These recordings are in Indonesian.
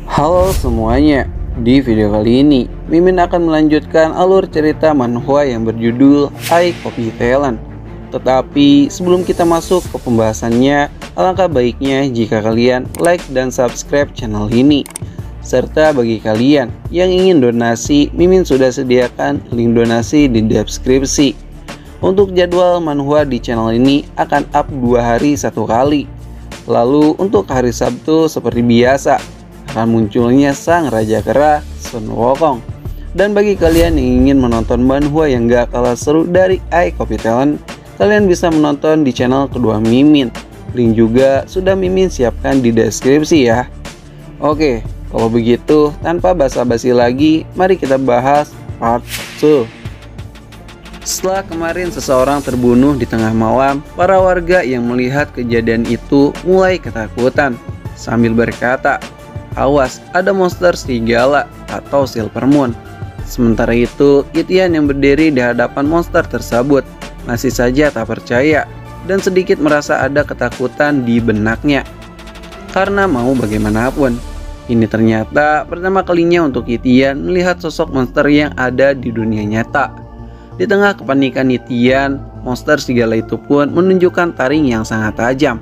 Halo semuanya, di video kali ini Mimin akan melanjutkan alur cerita manhwa yang berjudul I Copy Talent. Tetapi sebelum kita masuk ke pembahasannya, alangkah baiknya jika kalian like dan subscribe channel ini. Serta bagi kalian yang ingin donasi, Mimin sudah sediakan link donasi di deskripsi. Untuk jadwal manhwa di channel ini akan up 2 hari 1 kali. Lalu untuk hari Sabtu seperti biasa akan munculnya sang Raja Kera Sun Wukong. Dan bagi kalian yang ingin menonton manhwa yang gak kalah seru dari I Copy Talent, kalian bisa menonton di channel kedua Mimin. Link juga sudah Mimin siapkan di deskripsi ya. Oke, kalau begitu tanpa basa-basi lagi, mari kita bahas part 2. Setelah kemarin seseorang terbunuh di tengah malam, para warga yang melihat kejadian itu mulai ketakutan sambil berkata, "Awas, ada monster serigala atau Silver Moon." Sementara itu, Itian yang berdiri di hadapan monster tersebut masih saja tak percaya dan sedikit merasa ada ketakutan di benaknya. Karena mau bagaimanapun, ini ternyata pertama kalinya untuk Itian melihat sosok monster yang ada di dunia nyata. Di tengah kepanikan Itian, monster serigala itu pun menunjukkan taring yang sangat tajam,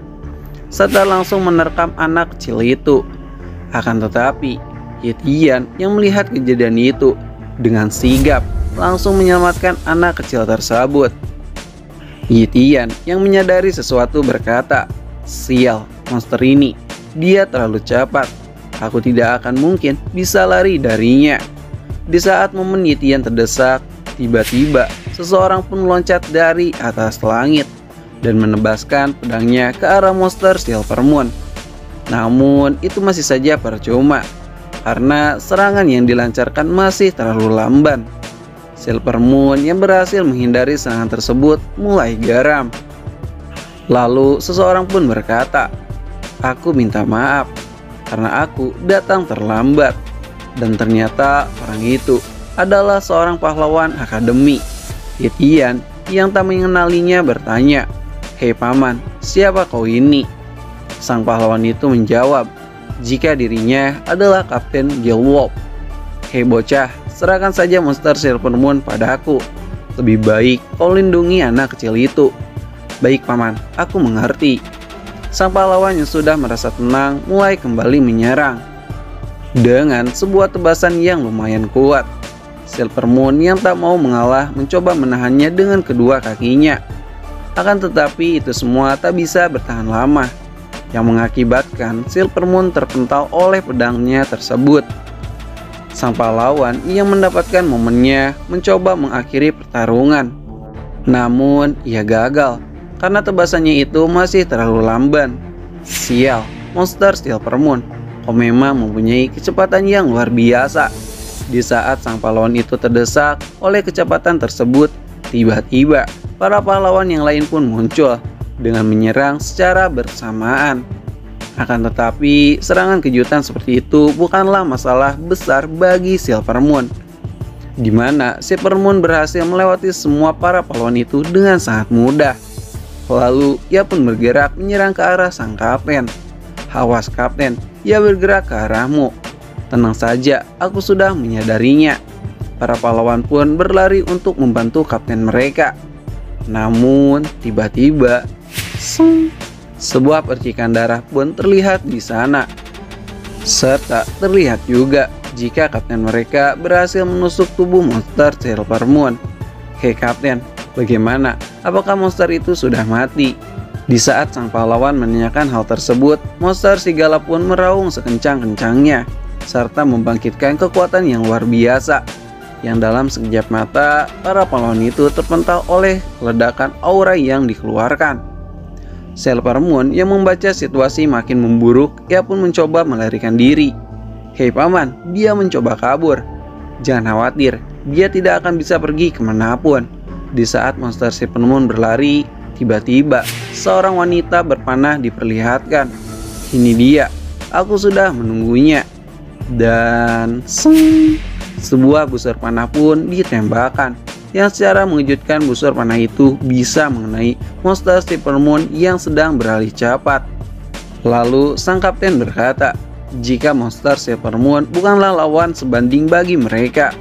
serta langsung menerkam anak kecil itu. Akan tetapi, Itian yang melihat kejadian itu dengan sigap langsung menyelamatkan anak kecil tersebut. Itian yang menyadari sesuatu berkata, "Sial, monster ini, dia terlalu cepat. Aku tidak akan mungkin bisa lari darinya." Di saat momen Itian terdesak, tiba-tiba seseorang pun meloncat dari atas langit dan menebaskan pedangnya ke arah monster Silver Moon. Namun itu masih saja percuma karena serangan yang dilancarkan masih terlalu lamban. Silver Moon yang berhasil menghindari serangan tersebut mulai geram. Lalu seseorang pun berkata, "Aku minta maaf karena aku datang terlambat." Dan ternyata orang itu adalah seorang pahlawan akademi. Itian yang tak mengenalinya bertanya, "Hei paman, siapa kau ini?" Sang pahlawan itu menjawab jika dirinya adalah Kapten Gilwolf. "Hei bocah, serahkan saja monster Silver Moon padaku. Lebih baik kau lindungi anak kecil itu." "Baik paman, aku mengerti." Sang pahlawan yang sudah merasa tenang mulai kembali menyerang dengan sebuah tebasan yang lumayan kuat. Silver Moon yang tak mau mengalah mencoba menahannya dengan kedua kakinya. Akan tetapi itu semua tak bisa bertahan lama, yang mengakibatkan Silver Moon terpental oleh pedangnya tersebut. Sang pahlawan yang mendapatkan momennya mencoba mengakhiri pertarungan. Namun ia gagal karena tebasannya itu masih terlalu lamban. "Sial, monster Silver Moon, kau memang mempunyai kecepatan yang luar biasa." Di saat sang pahlawan itu terdesak oleh kecepatan tersebut, tiba-tiba para pahlawan yang lain pun muncul dengan menyerang secara bersamaan. Akan tetapi serangan kejutan seperti itu bukanlah masalah besar bagi Silver Moon, di mana Silver Moon berhasil melewati semua para pahlawan itu dengan sangat mudah. Lalu ia pun bergerak menyerang ke arah sang kapten. "Awas kapten, ia bergerak ke arahmu." "Tenang saja, aku sudah menyadarinya." Para pahlawan pun berlari untuk membantu kapten mereka. Namun tiba-tiba sebuah percikan darah pun terlihat di sana. Serta terlihat juga jika kapten mereka berhasil menusuk tubuh monster Silver Moon. "Hei kapten, bagaimana? Apakah monster itu sudah mati?" Di saat sang pahlawan menanyakan hal tersebut, monster serigala pun meraung sekencang-kencangnya serta membangkitkan kekuatan yang luar biasa, yang dalam sekejap mata para pahlawan itu terpental oleh ledakan aura yang dikeluarkan. Silver Moon yang membaca situasi makin memburuk, ia pun mencoba melarikan diri. "Hei paman, dia mencoba kabur." "Jangan khawatir, dia tidak akan bisa pergi kemanapun." Di saat monster Silver Moon berlari, tiba-tiba seorang wanita berpanah diperlihatkan. "Ini dia, aku sudah menunggunya." Dan sebuah busur panah pun ditembakkan, yang secara mengejutkan busur panah itu bisa mengenai monster Silver Moon yang sedang beralih cepat. Lalu sang kapten berkata, jika monster Silver Moon bukanlah lawan sebanding bagi mereka.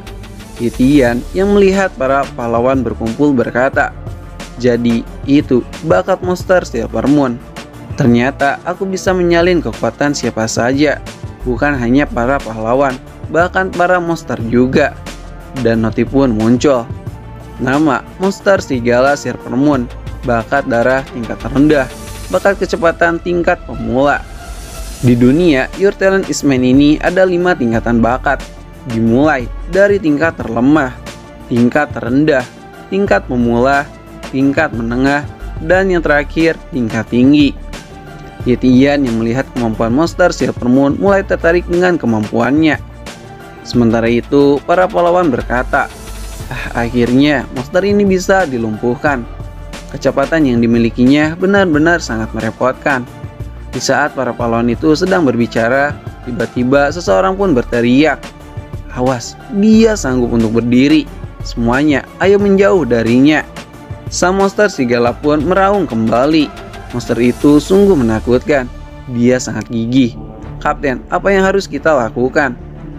Titian yang melihat para pahlawan berkumpul berkata, "Jadi itu bakat monster Silver Moon. Ternyata aku bisa menyalin kekuatan siapa saja, bukan hanya para pahlawan, bahkan para monster juga." Dan noti pun muncul. Nama monster serigala Silver Moon, bakat darah tingkat rendah, bakat kecepatan tingkat pemula. Di dunia Your Talent is Mine ini ada 5 tingkatan bakat, dimulai dari tingkat terlemah, tingkat terendah, tingkat pemula, tingkat menengah, dan yang terakhir tingkat tinggi. Titian yang melihat kemampuan monster Silver Moon mulai tertarik dengan kemampuannya. Sementara itu para pahlawan berkata, akhirnya monster ini bisa dilumpuhkan. Kecepatan yang dimilikinya benar-benar sangat merepotkan. Di saat para pahlawan itu sedang berbicara, tiba-tiba seseorang pun berteriak, "Awas, dia sanggup untuk berdiri. Semuanya, ayo menjauh darinya." Sang monster serigala pun meraung kembali. Monster itu sungguh menakutkan. Dia sangat gigih. "Kapten, apa yang harus kita lakukan?"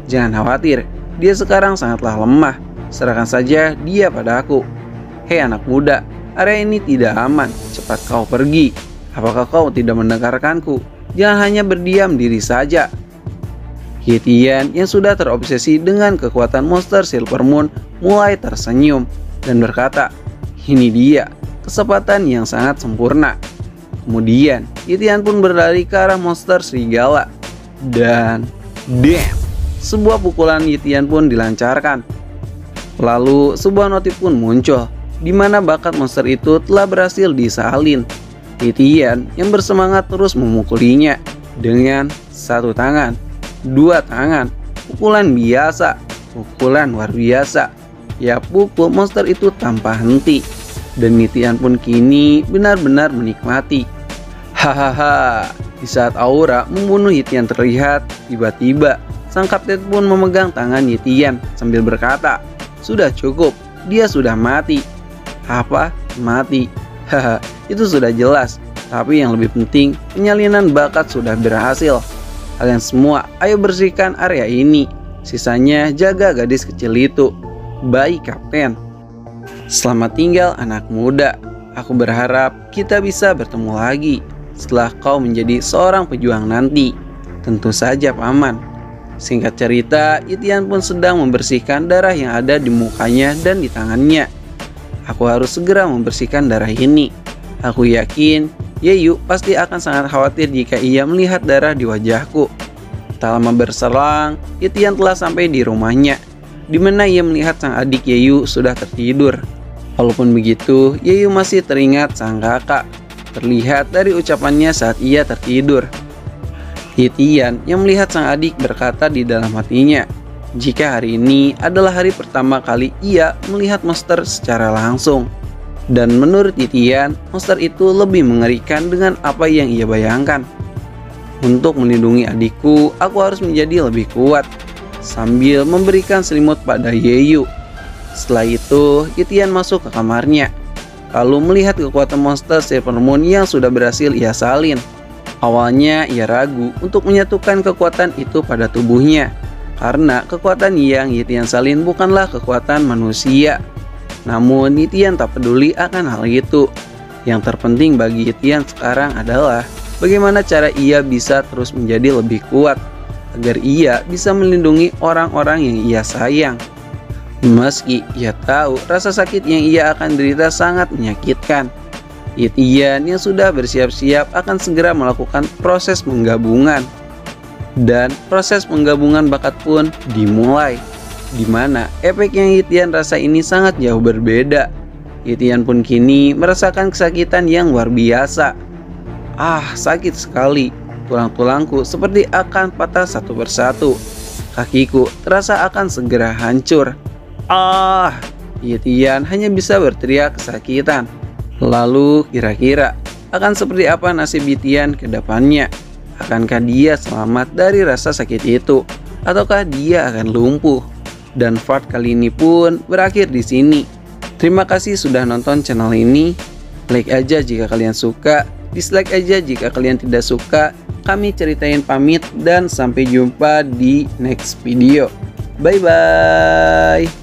"Jangan khawatir, dia sekarang sangatlah lemah. Serahkan saja dia padaku." "Hei anak muda, area ini tidak aman. Cepat kau pergi. Apakah kau tidak mendengarkanku? Jangan hanya berdiam diri saja." Titian yang sudah terobsesi dengan kekuatan monster Silver Moon mulai tersenyum dan berkata, "Ini dia, kesempatan yang sangat sempurna." Kemudian Titian pun berlari ke arah monster serigala. Dan damn, sebuah pukulan Titian pun dilancarkan. Lalu sebuah noti pun muncul, di mana bakat monster itu telah berhasil disalin. Titian yang bersemangat terus memukulinya dengan 1 tangan, 2 tangan, pukulan biasa, pukulan luar biasa. Ia pukul monster itu tanpa henti, dan Titian pun kini benar-benar menikmati. Hahaha, di saat aura membunuh Titian terlihat, tiba-tiba sang kapten pun memegang tangan Titian sambil berkata, "Sudah cukup, dia sudah mati." "Apa? Mati?" Haha, itu sudah jelas. Tapi yang lebih penting, penyalinan bakat sudah berhasil. Kalian semua, ayo bersihkan area ini. Sisanya jaga gadis kecil itu. "Baik, Kapten." "Selamat tinggal anak muda. Aku berharap kita bisa bertemu lagi setelah kau menjadi seorang pejuang nanti." "Tentu saja, Paman." Singkat cerita, Titian pun sedang membersihkan darah yang ada di mukanya dan di tangannya. "Aku harus segera membersihkan darah ini. Aku yakin Yeyu pasti akan sangat khawatir jika ia melihat darah di wajahku." Tak lama berselang, Titian telah sampai di rumahnya, di mana ia melihat sang adik Yeyu sudah tertidur. Walaupun begitu, Yeyu masih teringat sang kakak, terlihat dari ucapannya saat ia tertidur. Titian yang melihat sang adik berkata di dalam hatinya, jika hari ini adalah hari pertama kali ia melihat monster secara langsung. Dan menurut Titian, monster itu lebih mengerikan dengan apa yang ia bayangkan. "Untuk melindungi adikku, aku harus menjadi lebih kuat." Sambil memberikan selimut pada Yeyu. Setelah itu, Titian masuk ke kamarnya, lalu melihat kekuatan monster Silver Moon yang sudah berhasil ia salin. Awalnya ia ragu untuk menyatukan kekuatan itu pada tubuhnya, karena kekuatan yang Titian salin bukanlah kekuatan manusia. Namun Titian tak peduli akan hal itu. Yang terpenting bagi Titian sekarang adalah bagaimana cara ia bisa terus menjadi lebih kuat, agar ia bisa melindungi orang-orang yang ia sayang. Meski ia tahu rasa sakit yang ia akan derita sangat menyakitkan, Titian yang sudah bersiap-siap akan segera melakukan proses penggabungan. Dan proses penggabungan bakat pun dimulai, di mana efek yang Titian rasa ini sangat jauh berbeda. Titian pun kini merasakan kesakitan yang luar biasa. Sakit sekali. Tulang-tulangku seperti akan patah satu persatu. Kakiku terasa akan segera hancur. Titian hanya bisa berteriak kesakitan. Lalu kira-kira akan seperti apa nasib Titian ke depannya? Akankah dia selamat dari rasa sakit itu, ataukah dia akan lumpuh? Dan part kali ini pun berakhir di sini. Terima kasih sudah nonton channel ini. Like aja jika kalian suka, dislike aja jika kalian tidak suka. Kami Ceritain pamit dan sampai jumpa di next video. Bye bye.